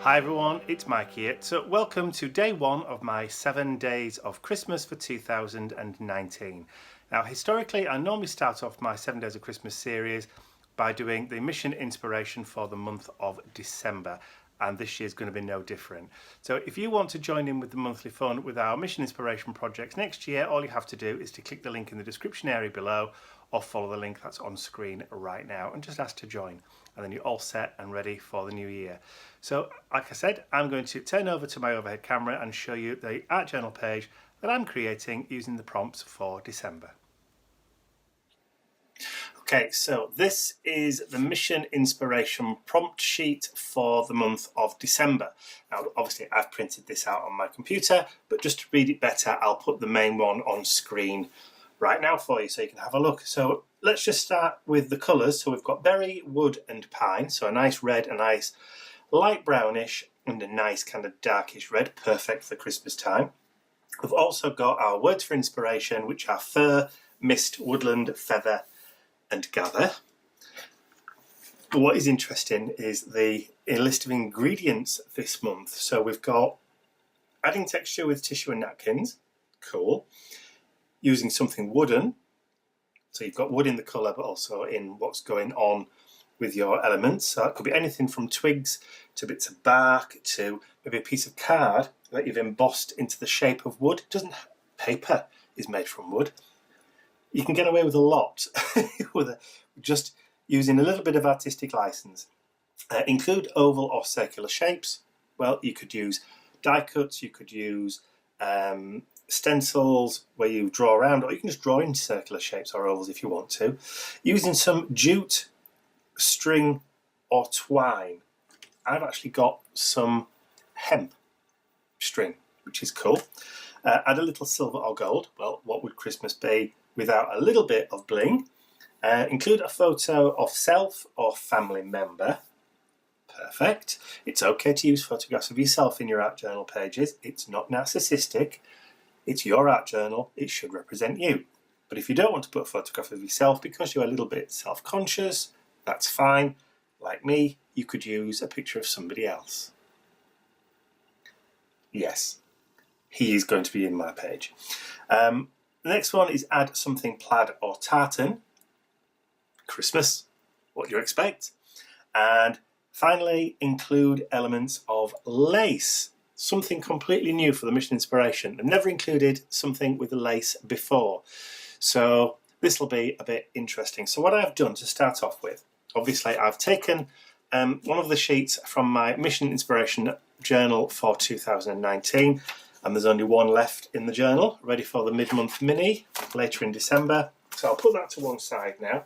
Hi everyone, it's Mike here. So welcome to day one of my 7 days of Christmas for 2019. Now historically I normally start off my 7 days of Christmas series by doing the mission inspiration for the month of December, and this year's going to be no different. So if you want to join in with the monthly fun with our mission inspiration projects next year, all you have to do is to click the link in the description area below or follow the link that's on screen right now and just ask to join, and then you're all set and ready for the new year. So like I said, I'm going to turn over to my overhead camera and show you the art journal page that I'm creating using the prompts for December. Okay, so this is the mission inspiration prompt sheet for the month of December. Now, obviously I've printed this out on my computer, but just to read it better, I'll put the main one on screen right now for you so you can have a look. So let's just start with the colours. So we've got berry, wood and pine. So a nice red, a nice light brownish and a nice kind of darkish red, perfect for Christmas time. We've also got our words for inspiration, which are fir, mist, woodland, feather and gather. But what is interesting is a list of ingredients this month. So we've got adding texture with tissue and napkins, cool. Using something wooden, so you've got wood in the colour but also in what's going on with your elements. So it could be anything from twigs to bits of bark to maybe a piece of card that you've embossed into the shape of wood. Paper is made from wood. You can get away with a lot with just using a little bit of artistic license. Include oval or circular shapes. Well, you could use die cuts, you could use stencils where you draw around, or you can just draw in circular shapes or ovals if you want to. Using some jute, string or twine. I've actually got some hemp string, which is cool. Add a little silver or gold. Well, what would Christmas be without a little bit of bling? Include a photo of self or family member. Perfect. It's okay to use photographs of yourself in your art journal pages. It's not narcissistic. It's your art journal. It should represent you. But if you don't want to put a photograph of yourself because you're a little bit self-conscious, that's fine. Like me, you could use a picture of somebody else. Yes, he is going to be in my page. The next one is add something plaid or tartan. Christmas, what do you expect? And finally, include elements of lace. Something completely new for the mission inspiration. I've never included something with lace before. So this will be a bit interesting. So what I've done to start off with, obviously I've taken one of the sheets from my mission inspiration journal for 2019. And there's only one left in the journal, ready for the mid-month mini later in December. So I'll put that to one side now,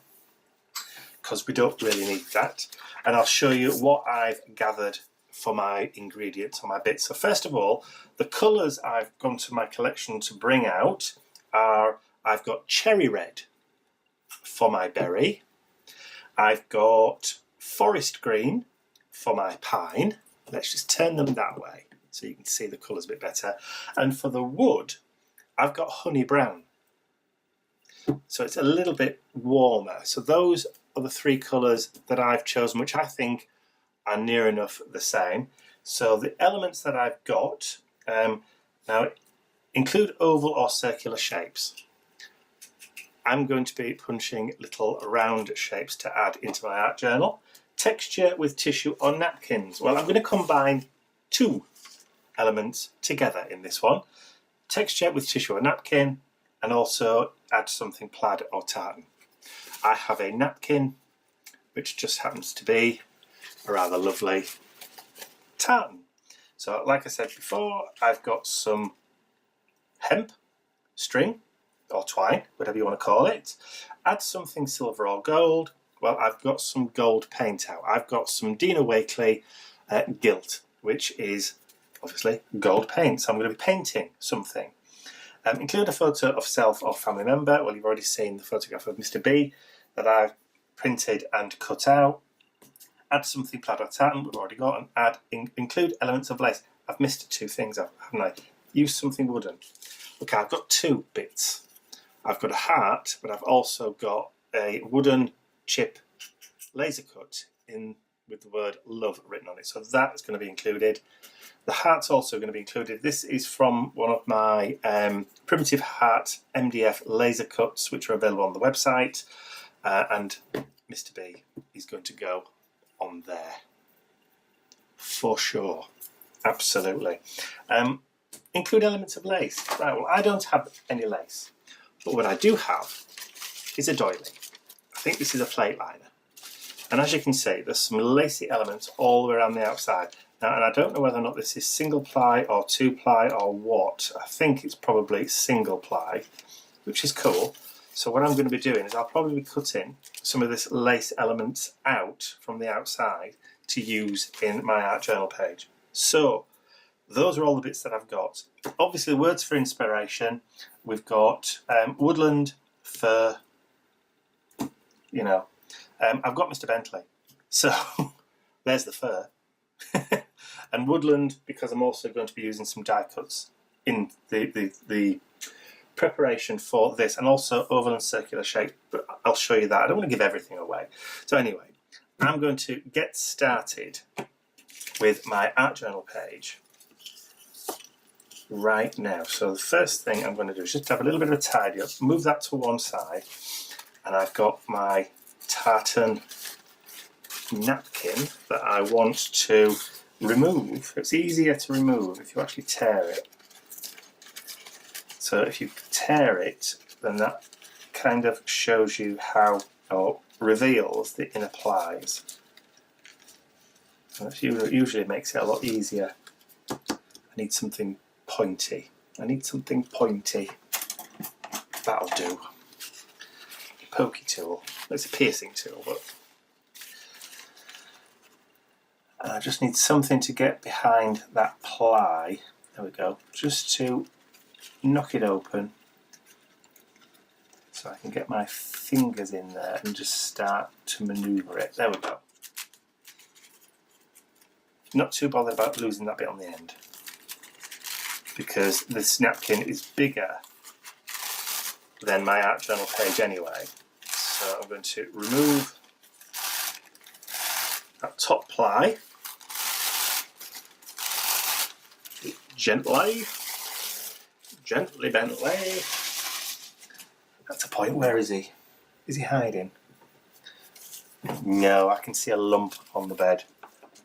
because we don't really need that. And I'll show you what I've gathered for my ingredients or my bits. So first of all, the colours I've gone to my collection to bring out are, I've got cherry red for my berry. I've got forest green for my pine. Let's just turn them that way so you can see the colours a bit better. And for the wood, I've got honey brown. So it's a little bit warmer. So those are the three colours that I've chosen, which I think are near enough the same. So the elements that I've got, now include oval or circular shapes. I'm going to be punching little round shapes to add into my art journal. Texture with tissue or napkins. Well, I'm going to combine two elements together in this one. Texture with tissue or napkin, and also add something plaid or tartan. I have a napkin which just happens to be a rather lovely tartan. So like I said before, I've got some hemp string or twine, whatever you want to call it. Add something silver or gold. Well, I've got some gold paint out. I've got some Dina Wakley gilt, which is obviously gold paint. So I'm going to be painting something. Include a photo of self or family member. Well, you've already seen the photograph of Mr. B that I've printed and cut out. Add something plaid or tartan, we've already got, and include elements of lace. I've missed two things, haven't I? Use something wooden. Okay, I've got two bits. I've got a heart, but I've also got a wooden chip laser cut in with the word love written on it. So that's going to be included. The heart's also going to be included. This is from one of my primitive heart MDF laser cuts, which are available on the website. And Mr. B is going to go on there. For sure. Absolutely. Include elements of lace. Right, well, I don't have any lace. But what I do have is a doily. I think this is a plate liner. And as you can see, there's some lacy elements all around the outside. Now, and I don't know whether or not this is single ply or 2-ply or what. I think it's probably single ply, which is cool. So what I'm going to be doing is I'll probably be cutting some of this lace elements out from the outside to use in my art journal page. So those are all the bits that I've got. Obviously, words for inspiration. We've got woodland, fir, you know. I've got Mr. Bentley. So there's the fir. And woodland, because I'm also going to be using some die cuts in the preparation for this, and also oval and circular shape, but I'll show you that. I don't want to give everything away. So anyway, I'm going to get started with my art journal page right now. So the first thing I'm going to do is just have a little bit of a tidy up, move that to one side, and I've got my tartan napkin that I want to remove. It's easier to remove if you actually tear it. So if you tear it, then that kind of shows you how, or reveals the inner plies. And that usually makes it a lot easier. I need something pointy. That'll do. Pokey tool. It's a piercing tool, but and I just need something to get behind that ply. There we go. Just to knock it open so I can get my fingers in there and just start to manoeuvre it. There we go. Not too bothered about losing that bit on the end, because this napkin is bigger than my art journal page anyway. So I'm going to remove that top ply gently, Bentley. That's a point. Where is he? Is he hiding? No, I can see a lump on the bed.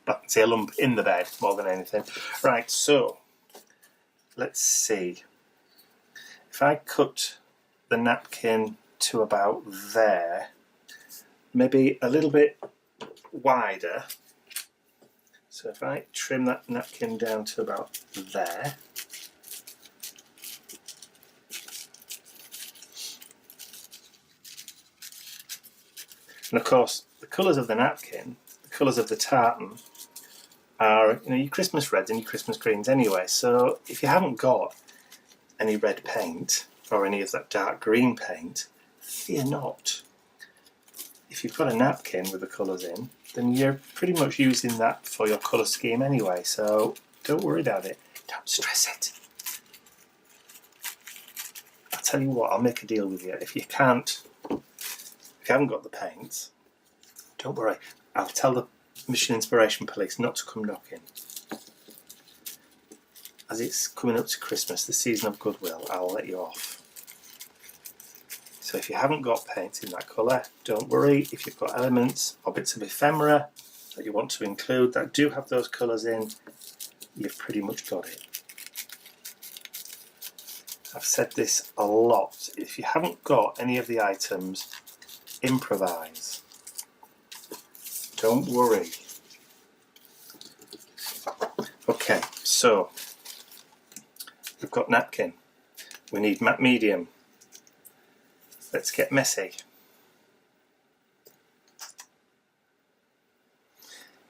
I can see a lump in the bed more than anything. Right, so let's see. If I cut the napkin to about there, maybe a little bit wider. So if I trim that napkin down to about there, and of course the colours of the napkin, the colours of the tartan are, you know, your Christmas reds and your Christmas greens anyway. So if you haven't got any red paint or any of that dark green paint, fear not. If you've got a napkin with the colours in, then you're pretty much using that for your colour scheme anyway, so don't worry about it. Don't stress it. I'll tell you what, I'll make a deal with you. If you haven't got the paints, don't worry. I'll tell the Mission Inspiration Police not to come knocking. As it's coming up to Christmas, the season of goodwill, I'll let you off. So if you haven't got paints in that colour, don't worry. If you've got elements or bits of ephemera that you want to include that do have those colours in, you've pretty much got it. I've said this a lot. If you haven't got any of the items, improvise. Don't worry. Okay, so we've got napkin. We need matte medium. Let's get messy.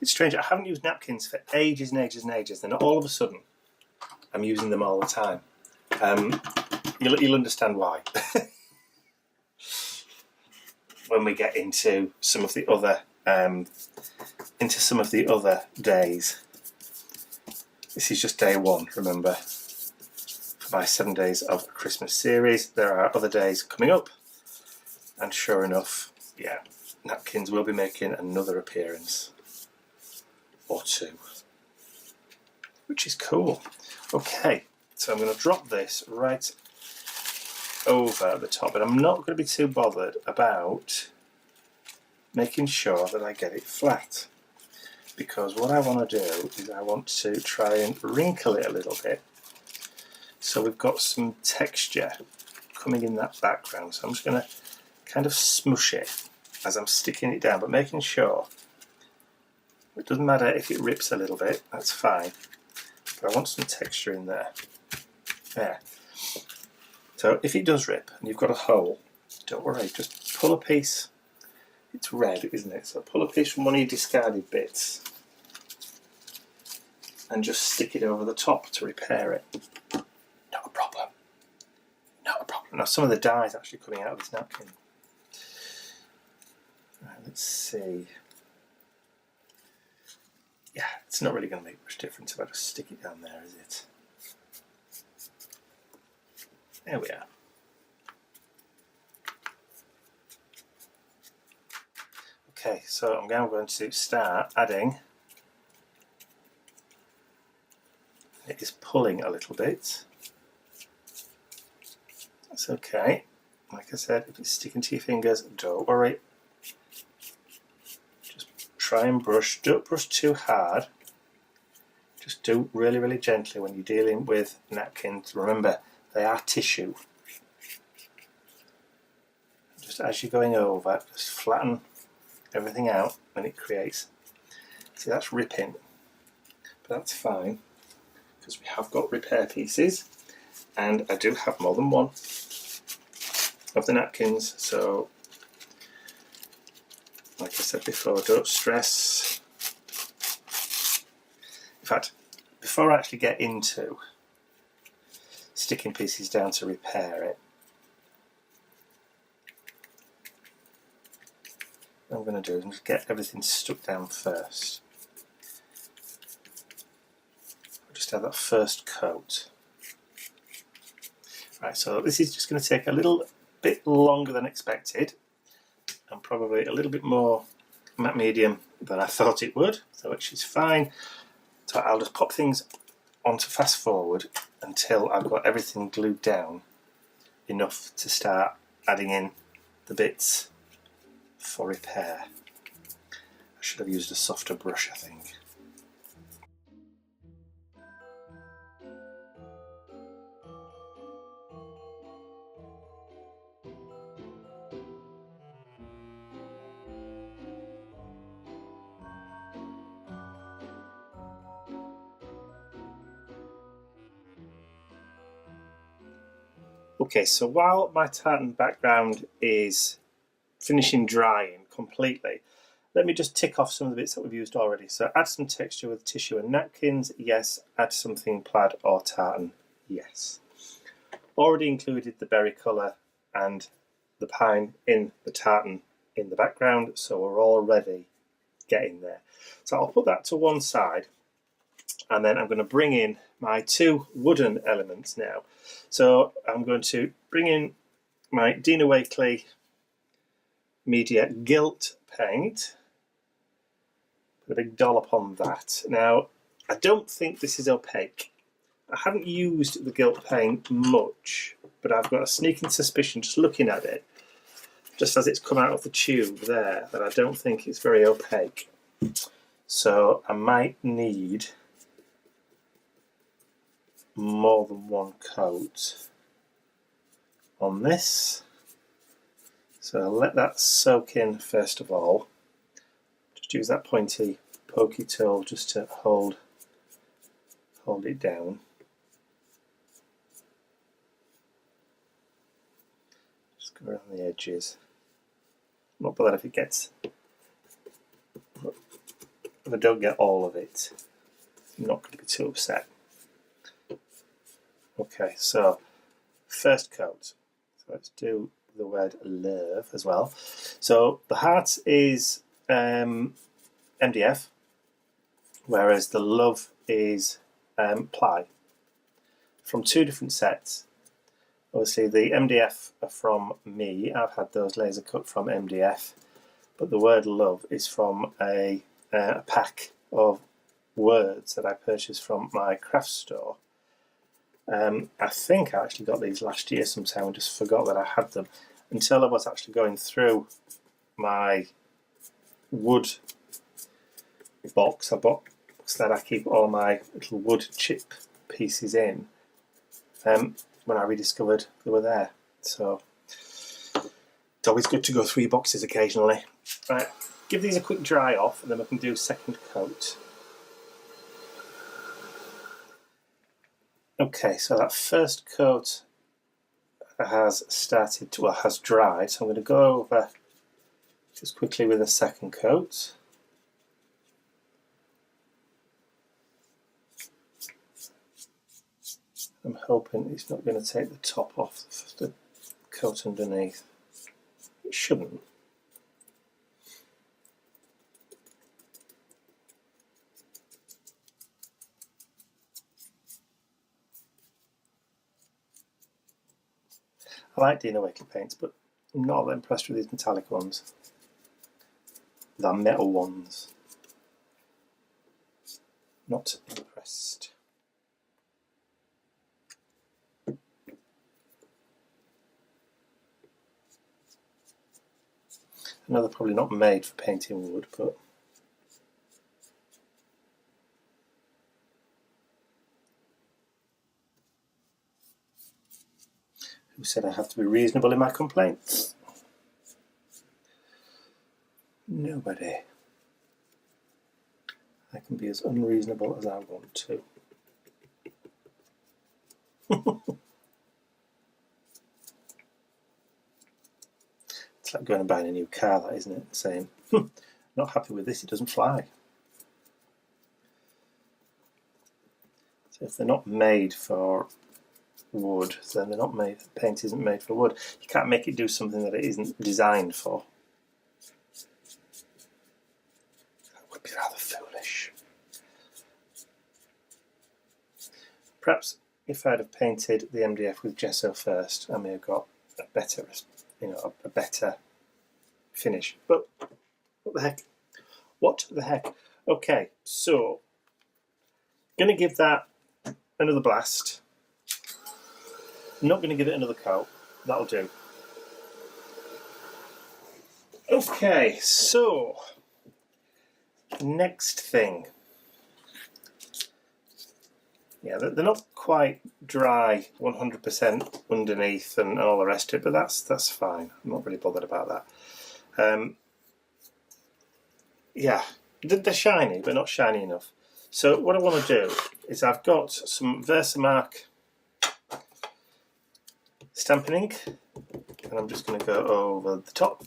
It's strange, I haven't used napkins for ages and ages and ages, and all of a sudden I'm using them all the time. You'll understand why when we get into some of the other days. This is just day one, remember, for my 7 days of Christmas series. There are other days coming up. And sure enough, yeah, napkins will be making another appearance. or 2, which is cool. Okay, so I'm going to drop this right over the top, and I'm not going to be too bothered about making sure that I get it flat, because what I want to do is I want to try and wrinkle it a little bit so we've got some texture coming in that background. So I'm just going to kind of smush it as I'm sticking it down, but making sure it doesn't matter if it rips a little bit, that's fine, but I want some texture in there. There. So if it does rip and you've got a hole, don't worry, just pull a piece. It's red, isn't it? So pull a piece from one of your discarded bits and just stick it over the top to repair it. Not a problem. Not a problem. Now some of the dye is actually coming out of this napkin. Right, let's see. Yeah, it's not really going to make much difference if I just stick it down there, is it? There we are. Okay, so I'm now going to start adding. It is pulling a little bit. That's okay. Like I said, if it's sticking to your fingers, don't worry. Just try and brush. Don't brush too hard. Just do really, really gently when you're dealing with napkins. Remember, they are tissue. Just as you're going over, just flatten everything out when it creates. See, that's ripping, but that's fine because we have got repair pieces, and I do have more than one of the napkins. So, like I said before, don't stress. In fact, before I actually get into sticking pieces down to repair it, what I'm going to do is just get everything stuck down first. I'll just have that first coat. Right, so this is just going to take a little bit longer than expected, and probably a little bit more matte medium than I thought it would, so which is fine. So I'll just pop things onto fast forward until I've got everything glued down enough to start adding in the bits for repair. I should have used a softer brush, I think. Okay, so while my tartan background is finishing drying completely, let me just tick off some of the bits that we've used already. So add some texture with tissue and napkins, yes. Add something plaid or tartan, yes. Already included the berry colour and the pine in the tartan in the background, so we're already getting there. So I'll put that to one side, and then I'm going to bring in my two wooden elements now. So I'm going to bring in my Dina Wakley Media Gilt paint. Put a big dollop on that. Now, I don't think this is opaque. I haven't used the gilt paint much, but I've got a sneaking suspicion just looking at it, just as it's come out of the tube there, that I don't think it's very opaque. So I might need more than one coat on this. So I'll let that soak in first of all. Just use that pointy, pokey tool just to hold it down. Just go around the edges. Not bad if it gets, if I don't get all of it, I'm not going to be too upset. Okay, so first coat. So let's do the word love as well. So the heart is MDF, whereas the love is ply, from two different sets. Obviously the MDF are from me, I've had those laser cut from MDF, but the word love is from a pack of words that I purchased from my craft store. I think I actually got these last year sometime and just forgot that I had them until I was actually going through my wood box. I bought a box that I keep all my little wood chip pieces in. When I rediscovered they were there. So it's always good to go through your boxes occasionally. Right, give these a quick dry off and then we can do second coat. Okay, so that first coat has started to, well, has dried, so I'm going to go over just quickly with a second coat. I'm hoping it's not going to take the top off the coat underneath. It shouldn't. I like Dino Wakelet paints, but I'm not that impressed with these metallic ones. The metal ones. Not impressed. I know they're probably not made for painting wood, but who said I have to be reasonable in my complaints? Nobody. I can be as unreasonable as I want to. It's like going and buying a new car, that, isn't it? Saying, not happy with this, it doesn't fly. So if they're not made for wood, then they're not made, the paint isn't made for wood. You can't make it do something that it isn't designed for. That would be rather foolish. Perhaps if I'd have painted the MDF with gesso first, I may have got a better, a better finish. But what the heck? What the heck? Okay, so I'm going to give that another blast. I'm not going to give it another coat. That'll do. Okay, so next thing. Yeah, they're not quite dry 100% underneath and all the rest of it, but that's fine. I'm not really bothered about that. Yeah, they're shiny, but not shiny enough. So what I want to do is I've got some Versamark stamping ink, and I'm just going to go over the top.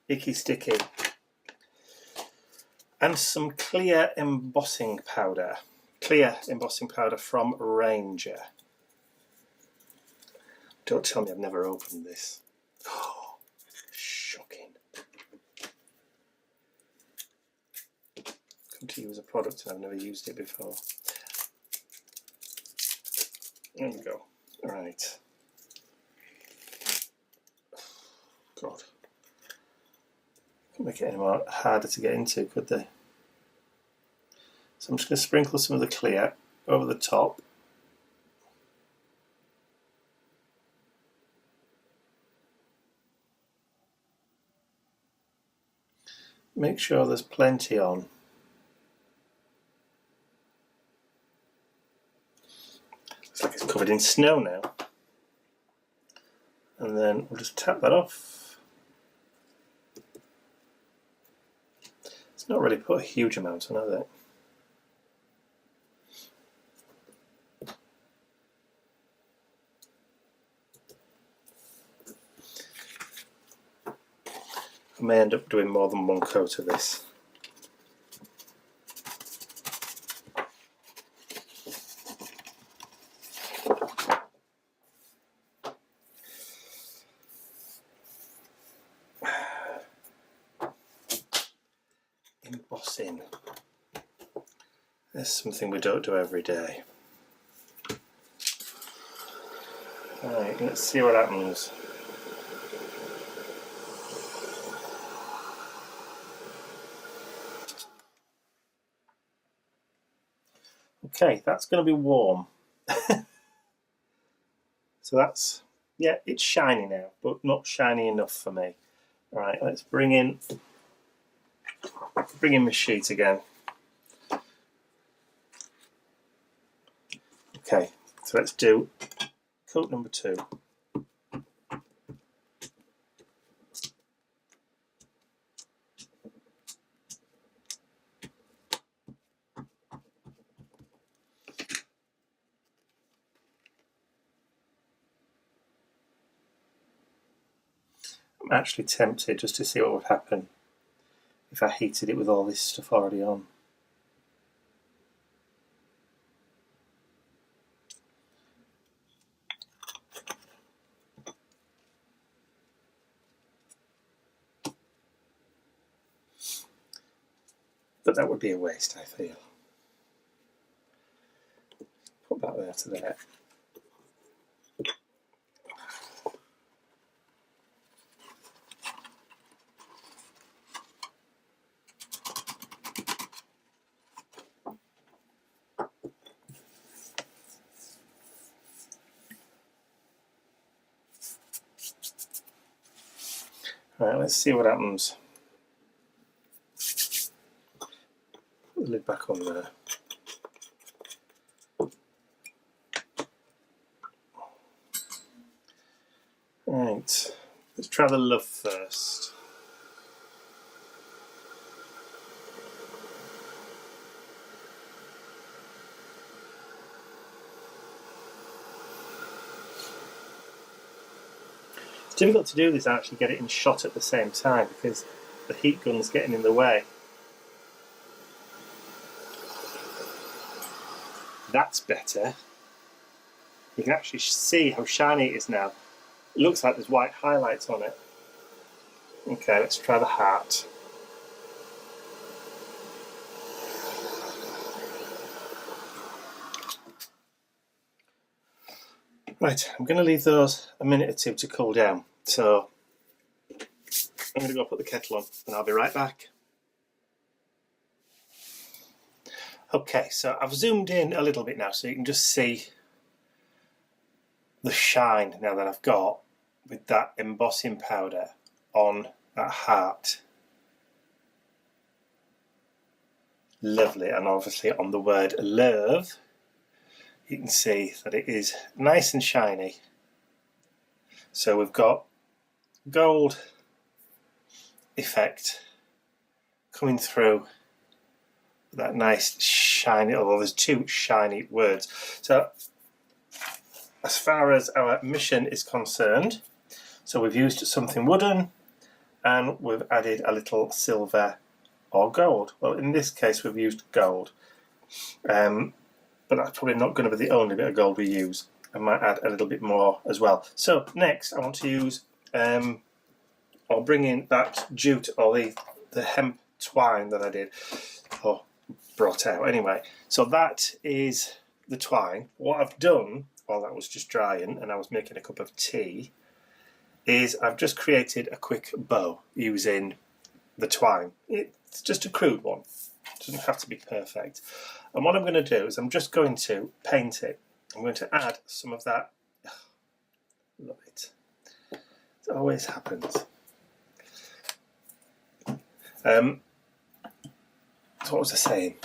Icky sticky. And some clear embossing powder. Clear embossing powder from Ranger. Don't tell me I've never opened this. Oh, shocking. Come to you as a product and I've never used it before. There we go. Right. God. Couldn't make it any more harder to get into, could they? So I'm just going to sprinkle some of the clear over the top. Make sure there's plenty on. Looks like it's covered in snow now. And then we'll just tap that off. It's not really put a huge amount on, has it? I may end up doing more than one coat of this. embossing. That's something we don't do every day. Right, let's see what happens. Okay, that's going to be warm. So that's, yeah, it's shiny now, but not shiny enough for me. All right, let's bring in my sheet again. Okay, so let's do coat number 2. I'm actually tempted just to see what would happen if I heated it with all this stuff already on. But that would be a waste, I feel. Put that there to there. Right, let's see what happens. Put the lid back on there. Right, let's try the love first. It's difficult to do this and actually get it in shot at the same time because the heat gun's getting in the way. That's better. You can actually see how shiny it is now. It looks like there's white highlights on it. Okay, let's try the heart. Right, I'm going to leave those a minute or two to cool down. So I'm going to go put the kettle on and I'll be right back. Okay, so I've zoomed in a little bit now so you can just see the shine now that I've got with that embossing powder on that heart. Lovely, and obviously on the word love you can see that it is nice and shiny. So we've got gold effect coming through that nice shiny, although there's 2 shiny words. So as far as our mission is concerned, so we've used something wooden and we've added a little silver or gold. Well, in this case we've used gold, but that's probably not going to be the only bit of gold we use. I might add a little bit more as well. So next I want to use or bring in that jute or the hemp twine that I did or brought out anyway. So that is the twine. What I've done while that was just drying and I was making a cup of tea is I've just created a quick bow using the twine. It's just a crude one. It doesn't have to be perfect. And what I'm going to do is I'm just going to paint it. I'm going to add some of that. Love it. It always happens. So what was I saying?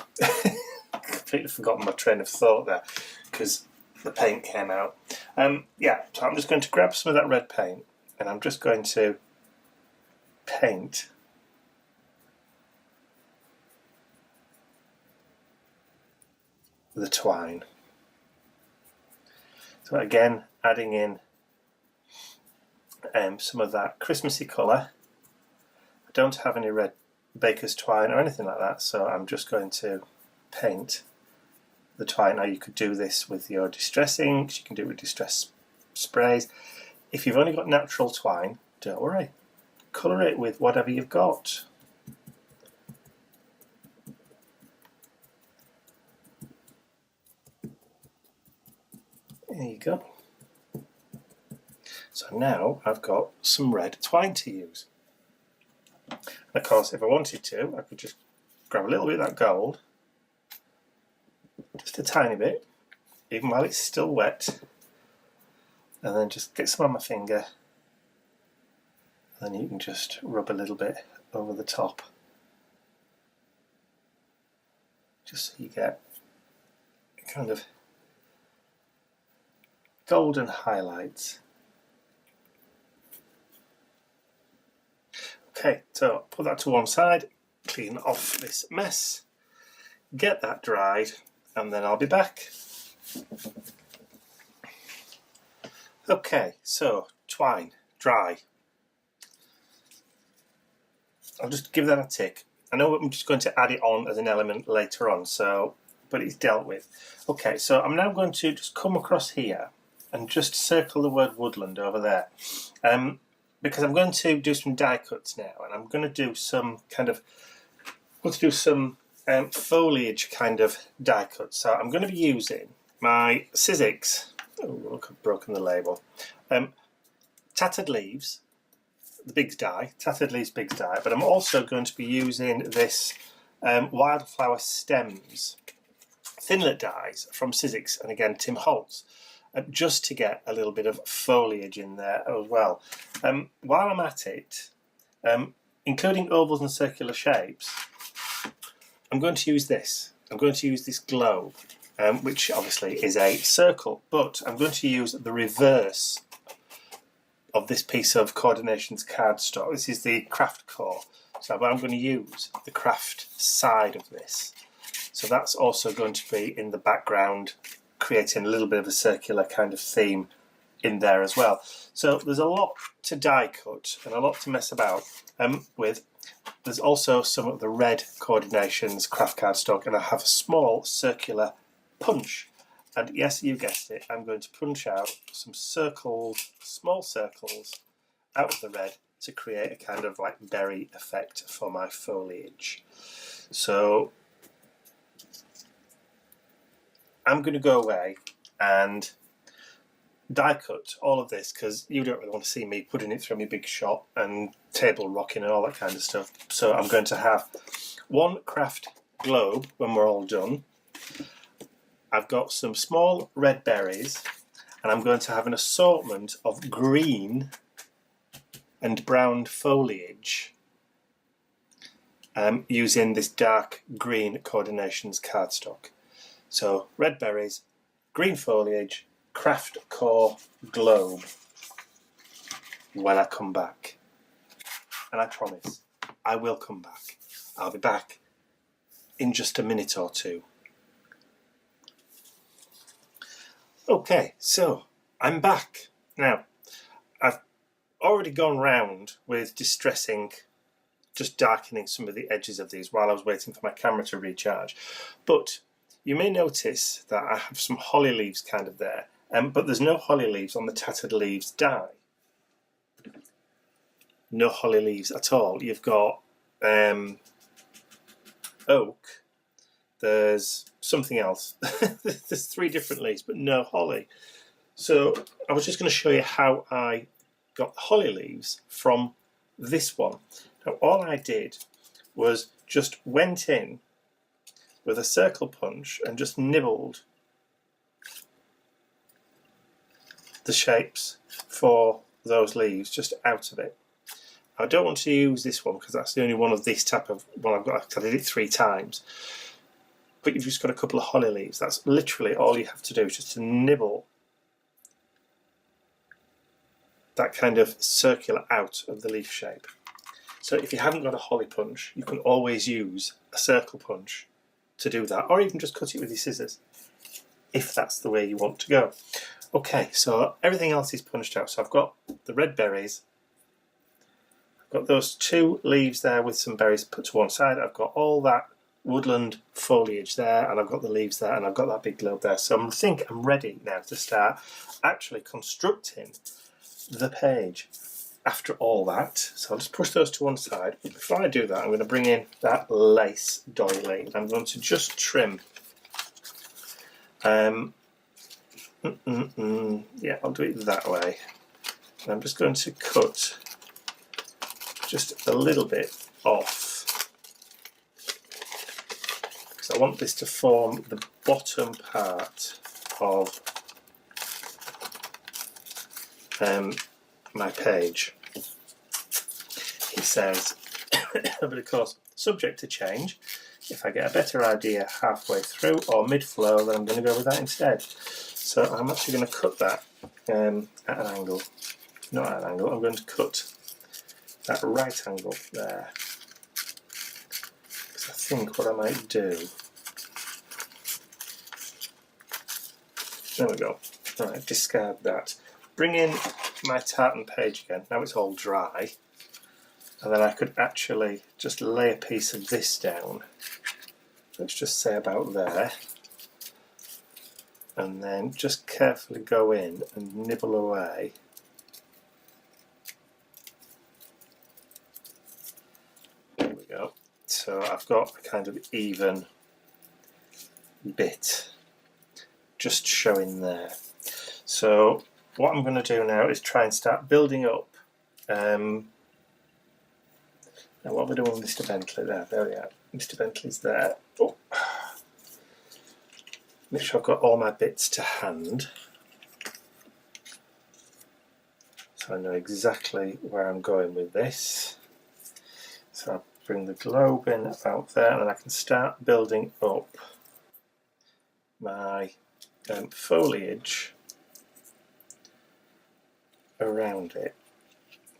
Completely forgotten my train of thought there because the paint came out. Yeah, so I'm just going to grab some of that red paint and I'm just going to paint the twine. So again, adding in some of that Christmassy colour. I don't have any red baker's twine or anything like that, so I'm just going to paint the twine. Now you could do this with your distress inks, you can do it with distress sprays. If you've only got natural twine, don't worry. Colour it with whatever you've got. go. So now I've got some red twine to use. And of course, if I wanted to, I could just grab a little bit of that gold, just a tiny bit, even while it's still wet, and then just get some on my finger, and then you can just rub a little bit over the top, just so you get kind of golden highlights. Okay, so put that to one side, clean off this mess, get that dried, and then I'll be back. Okay, so twine, dry. I'll just give that a tick. I know I'm just going to add it on as an element later on, so but it's dealt with. Okay, so I'm now going to just come across here and just circle the word woodland over there. Because I'm going to do some die cuts now, and I'm going to do some kind of, foliage kind of die cuts. So I'm going to be using my Sizzix. Oh, look, I've broken the label. Tattered Leaves, the Biggs die, Tattered Leaves Biggs die, but I'm also going to be using this Wildflower Stems Thinlet dies from Sizzix, and again Tim Holtz. Just to get a little bit of foliage in there as well. While I'm at it, including ovals and circular shapes, I'm going to use this. I'm going to use this globe, which obviously is a circle, but I'm going to use the reverse of this piece of Coordinations cardstock. This is the craft core, so I'm going to use the craft side of this. So that's also going to be in the background, creating a little bit of a circular kind of theme in there as well. So there's a lot to die cut and a lot to mess about with. There's also some of the red Coordinations craft cardstock, and I have a small circular punch. And yes, you guessed it, I'm going to punch out some circles, small circles, out of the red to create a kind of like berry effect for my foliage. So I'm going to go away and die cut all of this, because you don't really want to see me putting it through my big shot and table rocking and all that kind of stuff. So I'm going to have one craft globe when we're all done. I've got some small red berries, and I'm going to have an assortment of green and brown foliage using this dark green Coordinations cardstock. So red berries, green foliage, craft core globe when I come back. And I promise, I will come back. I'll be back in just a minute or two. Okay, so I'm back. Now, I've already gone round with distressing, just darkening some of the edges of these while I was waiting for my camera to recharge. But you may notice that I have some holly leaves kind of there, but there's no holly leaves on the Tattered Leaves die. No holly leaves at all. You've got oak, there's something else. There's 3 different leaves, but no holly. So I was just going to show you how I got holly leaves from this one. Now all I did was just went in with a circle punch and just nibbled the shapes for those leaves just out of it. I don't want to use this one because that's the only one of this type of one I've got. I did it 3 times. But you've just got a couple of holly leaves. That's literally all you have to do, is just to nibble that kind of circular out of the leaf shape. So if you haven't got a holly punch, you can always use a circle punch to do that, or you can just cut it with your scissors if that's the way you want to go. Okay, so everything else is punched out. So I've got the red berries, I've got those 2 leaves there with some berries put to one side, I've got all that woodland foliage there, and I've got the leaves there, and I've got that big globe there. So I think I'm ready now to start actually constructing the page after all that. So I'll just push those to one side. But before I do that, I'm going to bring in that lace doily. I'm going to just trim Yeah, I'll do it that way. I'm just going to cut just a little bit off because I want this to form the bottom part of my page. He says, but of course, subject to change. If I get a better idea halfway through or mid-flow, then I'm going to go with that instead. So I'm actually going to cut that at an angle. Not at an angle, I'm going to cut that right angle there. Because I think what I might do... There we go. Right, discard that. Bring in my tartan page again. Now it's all dry. And then I could actually just lay a piece of this down. Let's just say about there. And then just carefully go in and nibble away. There we go. So I've got a kind of even bit just showing there. So what I'm going to do now is try and start building up. Now what we're doing with Mr. Bentley there we are. Mr. Bentley's there. Oh. Make sure I've got all my bits to hand. So I know exactly where I'm going with this. So I'll bring the globe in about there and then I can start building up my foliage around it.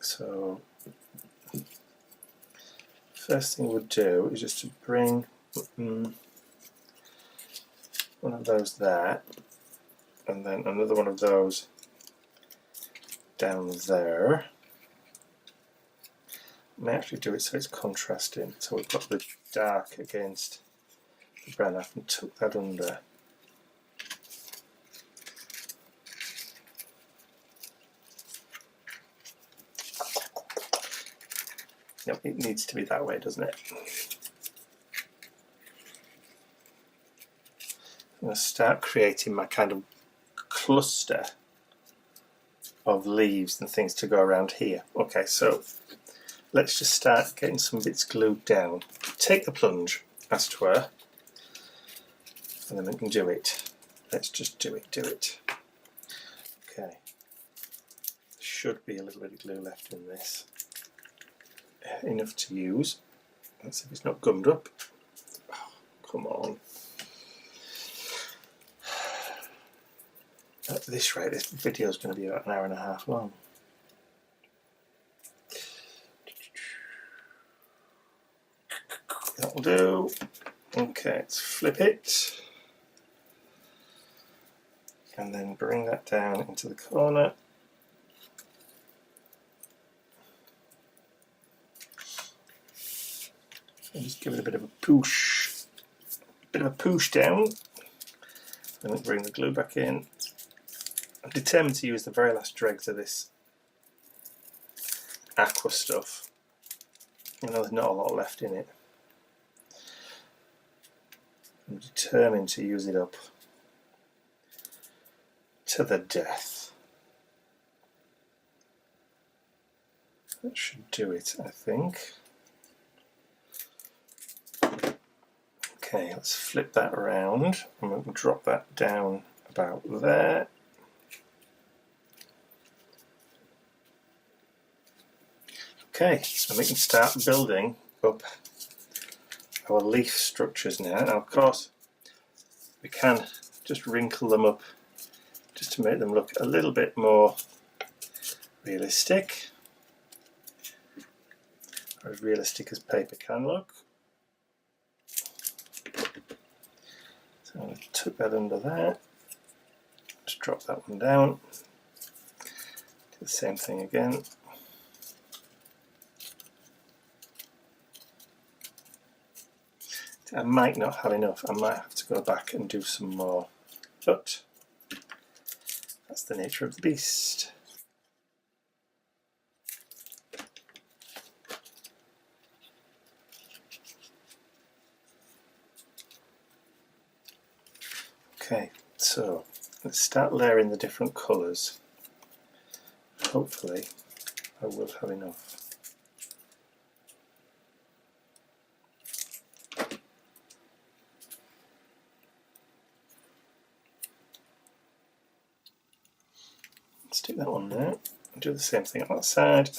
So first thing we'll do is just to bring one of those there and then another one of those down there. I may actually do it so it's contrasting, so we've got the dark against the brown. I can tuck that under. Yep, it needs to be that way, doesn't it? I'm going to start creating my kind of cluster of leaves and things to go around here. Okay, so let's just start getting some bits glued down. Take the plunge, as it were, and then we can do it. Let's just do it. Okay. Should be a little bit of glue left in this. Enough to use. Let's see if it's not gummed up. Oh, come on. At this rate, this video is going to be about an hour and a half long. That'll do. Okay, let's flip it. And then bring that down into the corner. And just give it a bit of a push. Down. And then bring the glue back in. I'm determined to use the very last dregs of this aqua stuff. I know there's not a lot left in it. I'm determined to use it up to the death. That should do it, I think. Okay, let's flip that around and we'll drop that down about there. Okay, so we can start building up our leaf structures now. Now, of course, we can just wrinkle them up just to make them look a little bit more realistic, or as realistic as paper can look. So I'm going to tuck that under there. Just drop that one down. Do the same thing again. I might not have enough. I might have to go back and do some more. But that's the nature of the beast. Okay, so Let's start layering the different colours. Hopefully I will have enough. Stick that one there and do the same thing on that side.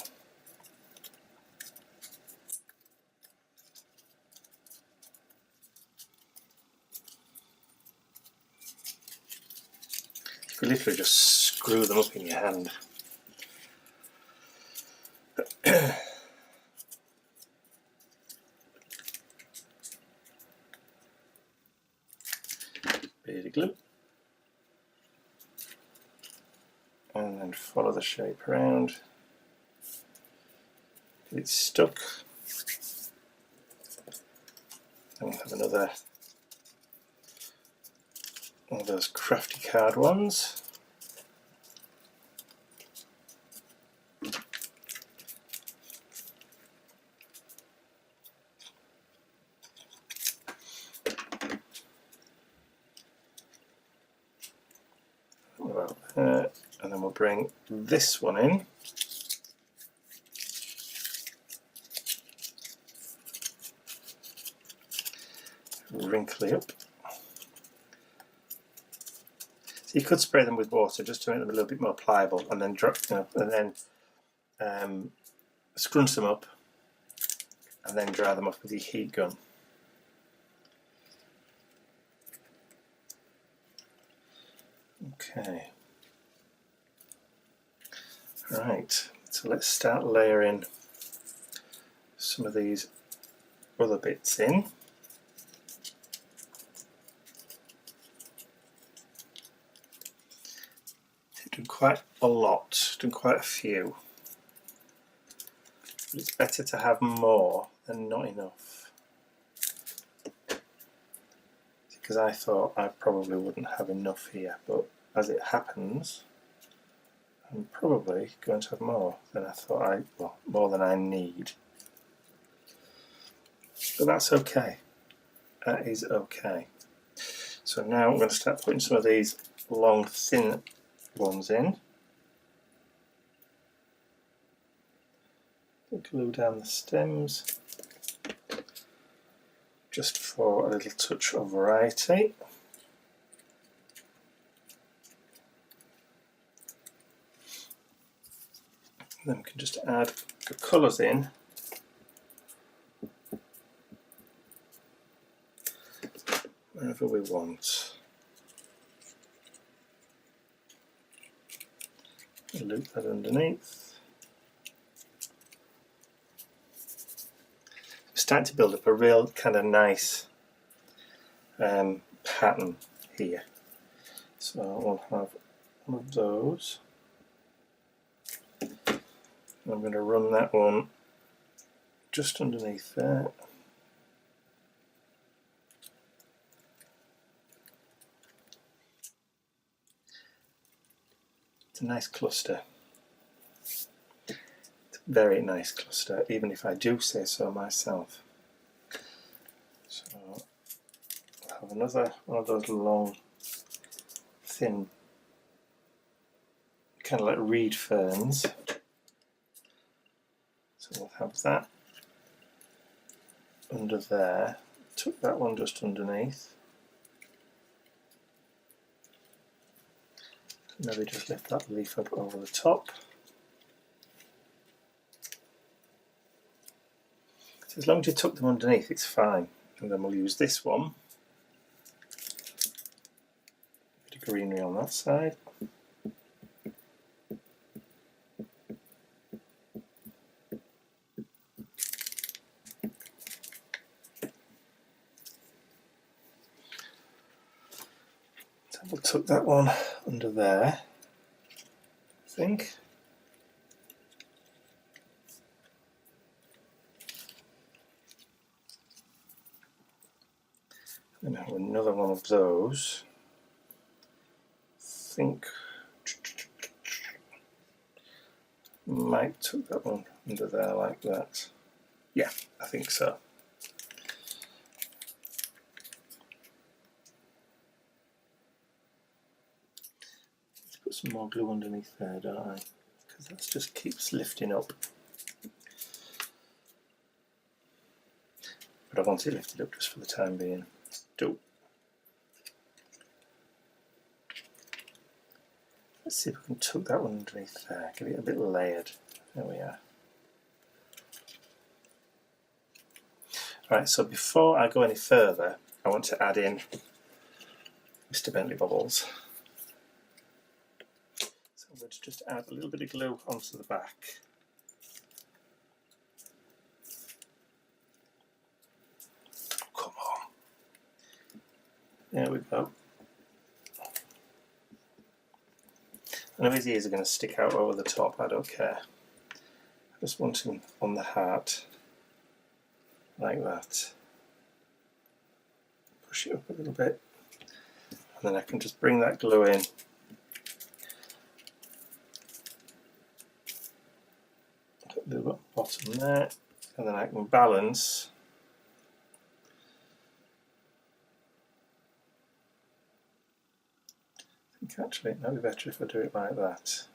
You could literally just screw them up in your hand. Bit of glue. And then follow the shape around. Get it stuck. And we'll have another one of those crafty card ones. And then we'll bring this one in. Wrinkly up. So you could spray them with water just to make them a little bit more pliable, and then drop, and then scrunch them up, and then dry them off with your heat gun. Okay. Right. So let's start layering some of these other bits in. Done quite a lot, done quite a few. But it's better to have more than not enough. Because I thought I probably wouldn't have enough here, but as it happens, I'm probably going to have more than I thought well, more than I need. But that's okay. That is okay. So now I'm going to start putting some of these long, thin ones in. Glue down the stems just for a little touch of variety. Then we can just add the colours in. Wherever we want. Loop that underneath. Starting to build up a real kind of nice pattern here. So we'll have one of those. I'm going to run that one just underneath there. It's a nice cluster. It's a very nice cluster, even if I do say so myself. So I'll have another one of those long, thin, kind of like reed ferns. So we'll have that under there. Tuck that one just underneath. Maybe just lift that leaf up over the top. So as long as you tuck them underneath, it's fine. And then we'll use this one. Bit of greenery on that side. So we'll tuck that one under there, I think. And have another one of those. I think might tuck that one under there like that. Yeah, I think so. some more glue underneath there, don't I? Because that just keeps lifting up. But I want it lifted up just for the time being. Let's see if we can tuck that one underneath there, give it a bit layered. There we are. Right, so before I go any further, I want to add in Mr. Bentley Bubbles. So I'm going to just add a little bit of glue onto the back. Come on. There we go. I know his ears are going to stick out over the top, I don't care. I just want him on the heart, like that. Push it up a little bit, and then I can just bring that glue in. Put a little bit bottom there, and then I can balance. I think actually it might be better if I do it like that.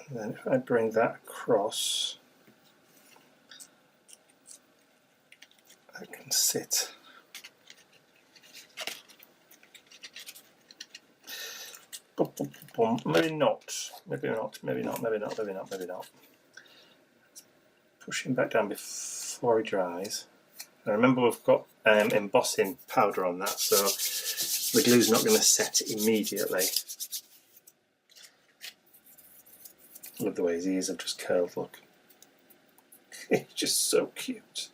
And then if I bring that across, I can sit. Boom, boom, boom, boom. Maybe not, maybe not, maybe not, maybe not, maybe not, maybe not. Push him back down before he dries. Now remember we've got embossing powder on that, so the glue's not going to set immediately. Love the way his ears have just curled, look. He's just so cute.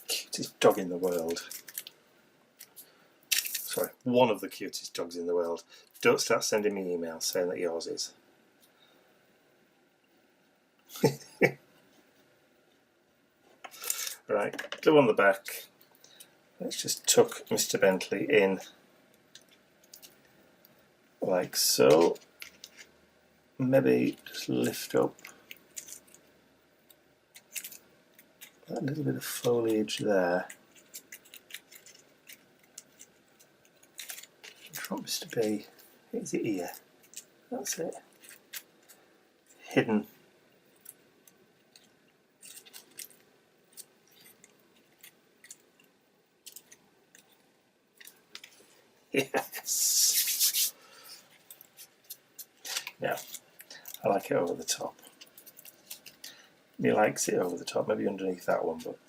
Cutest dog in the world. Sorry, one of the cutest dogs in the world. Don't start sending me emails saying that yours is. Right, glue on the back. Let's just tuck Mr. Bentley in like so. Maybe just lift up that little bit of foliage there. I want this to be, is it here? That's it. Hidden. Yes. Now, I like it over the top. He likes it over the top, maybe underneath that one, but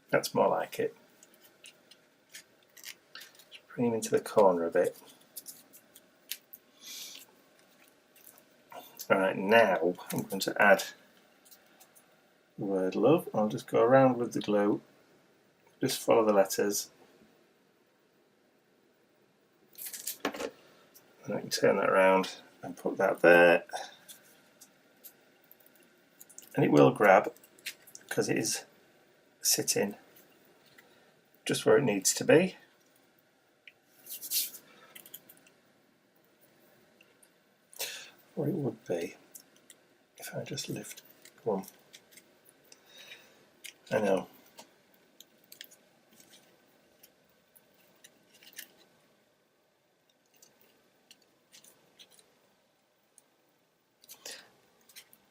that's more like it. Just bring him into the corner a bit. Alright, now I'm going to add the word love. I'll just go around with the glue, just follow the letters. And I can turn that around and put that there. And it will grab because it is sitting just where it needs to be. Or it would be if I just lift one. I know.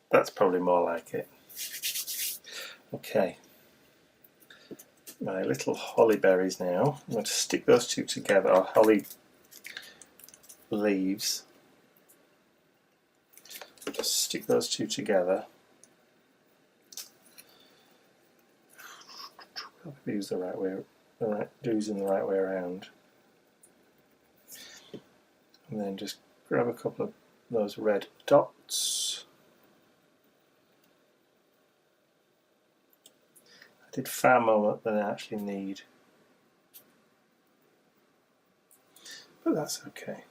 That's probably more like it. Okay. My little holly berries now. I'm going to stick those two together, or holly leaves. Just stick those two together. Use the right way, do's in the right way around. And then just grab a couple of those red dots. I did far more than I actually need, but that's okay.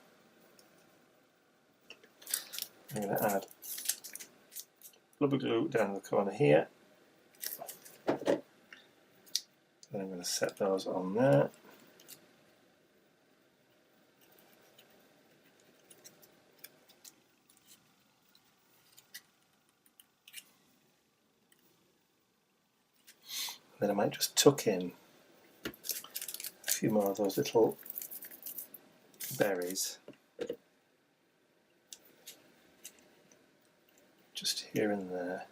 I'm going to add rubber glue down the corner here. Then I'm going to set those on there. then I might just tuck in a few more of those little berries just here and there.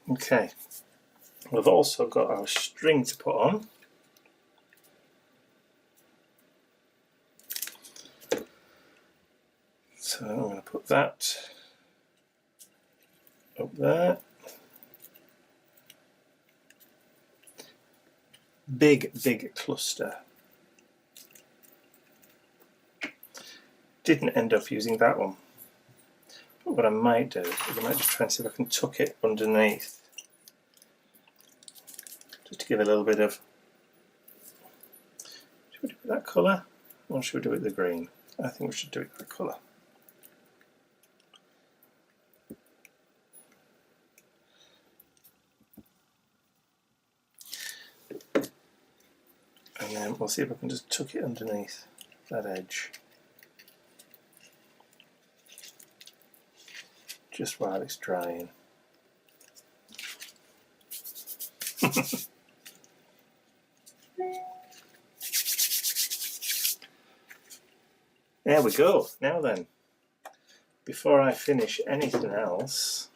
Okay, we've also got our string to put on. So I'm going to put that up there. Big cluster. Didn't end up using that one. But what I might do is I might just try and see if I can tuck it underneath. Just to give a little bit of... Should we do it with that colour? Or should we do it with the green? I think we should do it with the colour. And then we'll see if I can just tuck it underneath that edge. Just while it's drying. There we go. Now then, before I finish anything else,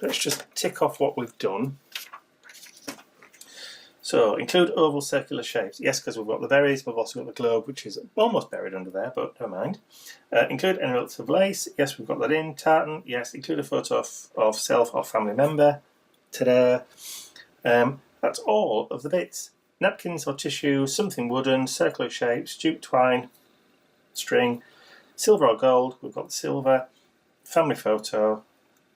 let's just tick off what we've done. So, include oval circular shapes. Yes, because we've got the berries, we've also got the globe, which is almost buried under there, but never mind. Include any relative lace. Yes, we've got that in. Tartan. Yes, include a photo of self or family member. Ta-da! That's all of the bits. Napkins or tissue, something wooden, circular shapes, jute twine, string, silver or gold. We've got the silver. Family photo,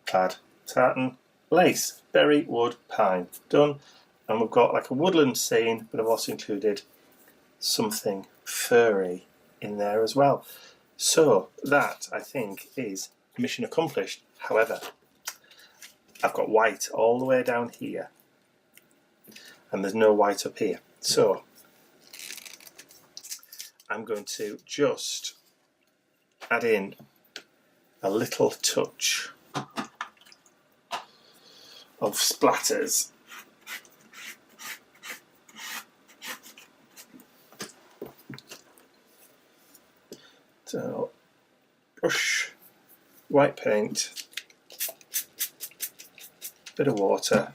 plaid, tartan, lace, berry, wood, pine. Done. And we've got like a woodland scene, but I've also included something furry in there as well. So that, I think, is mission accomplished. However, I've got white all the way down here, and there's no white up here. So I'm going to just add in a little touch of splatters. So, brush, white paint, bit of water.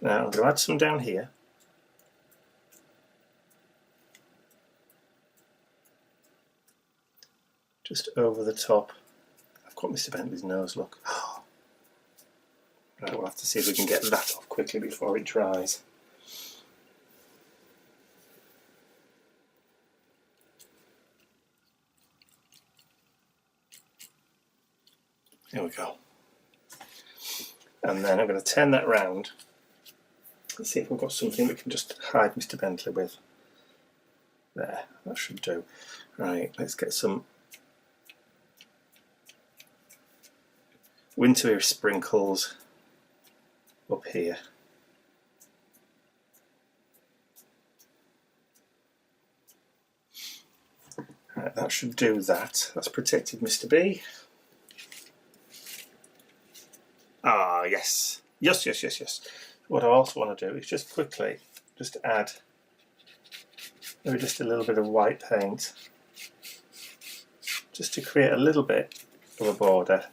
Now I'm going to add some down here. Just over the top. I've got Mr. Bentley's nose, look. Right, we'll have to see if we can get that off quickly before it dries. There we go. And then I'm going to turn that round. Let's see if we've got something we can just hide Mr. Bentley with. There, that should do. Right, let's get some winter sprinkles up here. Right, that should do that. That's protected Mr. B. Ah, yes. Yes. What I also want to do is just quickly just add maybe just a little bit of white paint just to create a little bit of a border.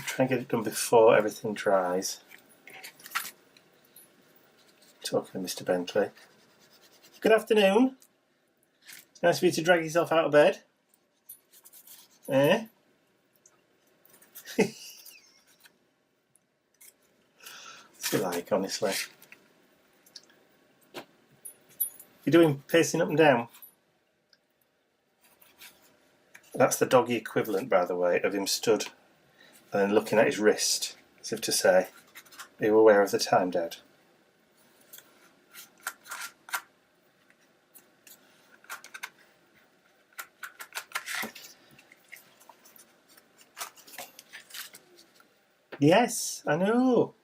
Try and get it done before everything dries. Talking to Mr. Bentley. Good afternoon. Nice for you to drag yourself out of bed. Eh? If you like, honestly. You're doing pacing up and down. That's the doggy equivalent, by the way, of him stood and then looking at his wrist, as if to say, "Are you aware of the time, Dad?" Yes, I know.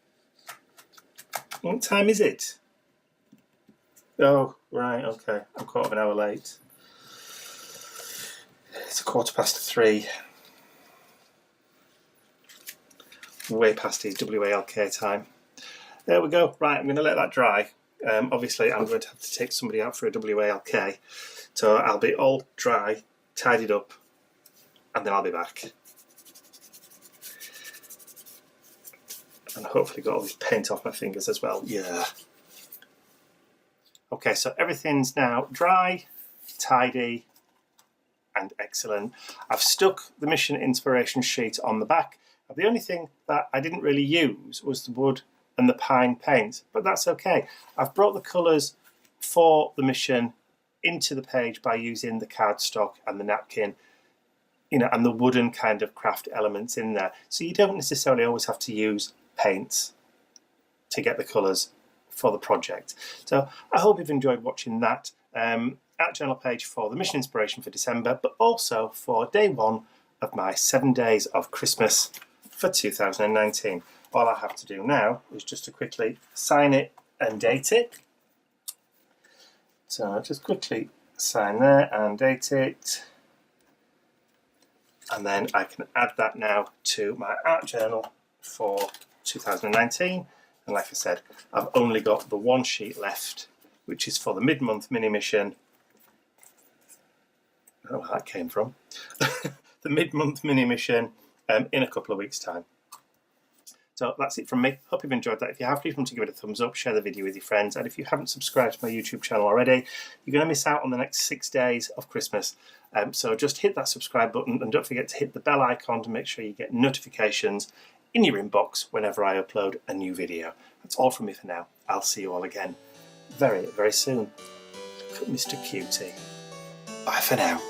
What time is it? Oh, right, okay. I'm 1/4 hour late. It's 3:15. Way past his WALK time. There we go. Right, I'm going to let that dry. Obviously, I'm going to have to take somebody out for a WALK. So I'll be all dry, tidied up, and then I'll be back. And hopefully got all this paint off my fingers as well. Yeah. Okay, so everything's now dry, tidy, and excellent. I've stuck the mission inspiration sheet on the back. The only thing that I didn't really use was the wood and the pine paint, but that's okay. I've brought the colours for the mission into the page by using the cardstock and the napkin, you know, and the wooden kind of craft elements in there. So you don't necessarily always have to use paints to get the colours for the project. So I hope you've enjoyed watching that art journal page for the mission inspiration for December, but also for day 1 of my 7 days of Christmas for 2019. All I have to do now is just to quickly sign it and date it. So I'll just quickly sign there and date it. And then I can add that now to my art journal for 2019. And like I said, I've only got the one sheet left, which is for the mid-month mini-mission. I don't know where that came from. The mid-month mini-mission in a couple of weeks' time. So that's it from me. Hope you've enjoyed that. If you have, please remember to give it a thumbs up, share the video with your friends, and if you haven't subscribed to my YouTube channel already, you're going to miss out on the next 6 days of Christmas. So just hit that subscribe button and don't forget to hit the bell icon to make sure you get notifications in your inbox whenever I upload a new video. That's all from me for now. I'll see you all again very, very soon. Mr. Cutie. Bye for now.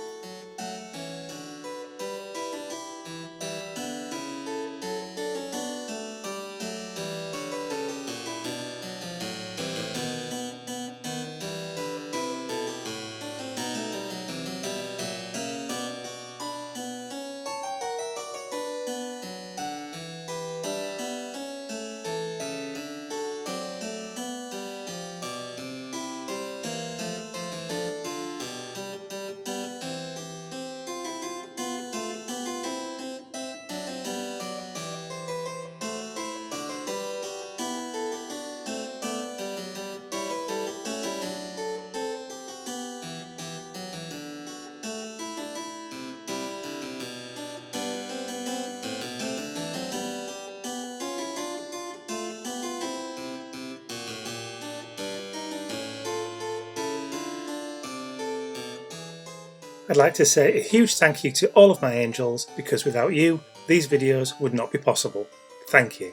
I'd like to say a huge thank you to all of my angels, because without you, these videos would not be possible. Thank you.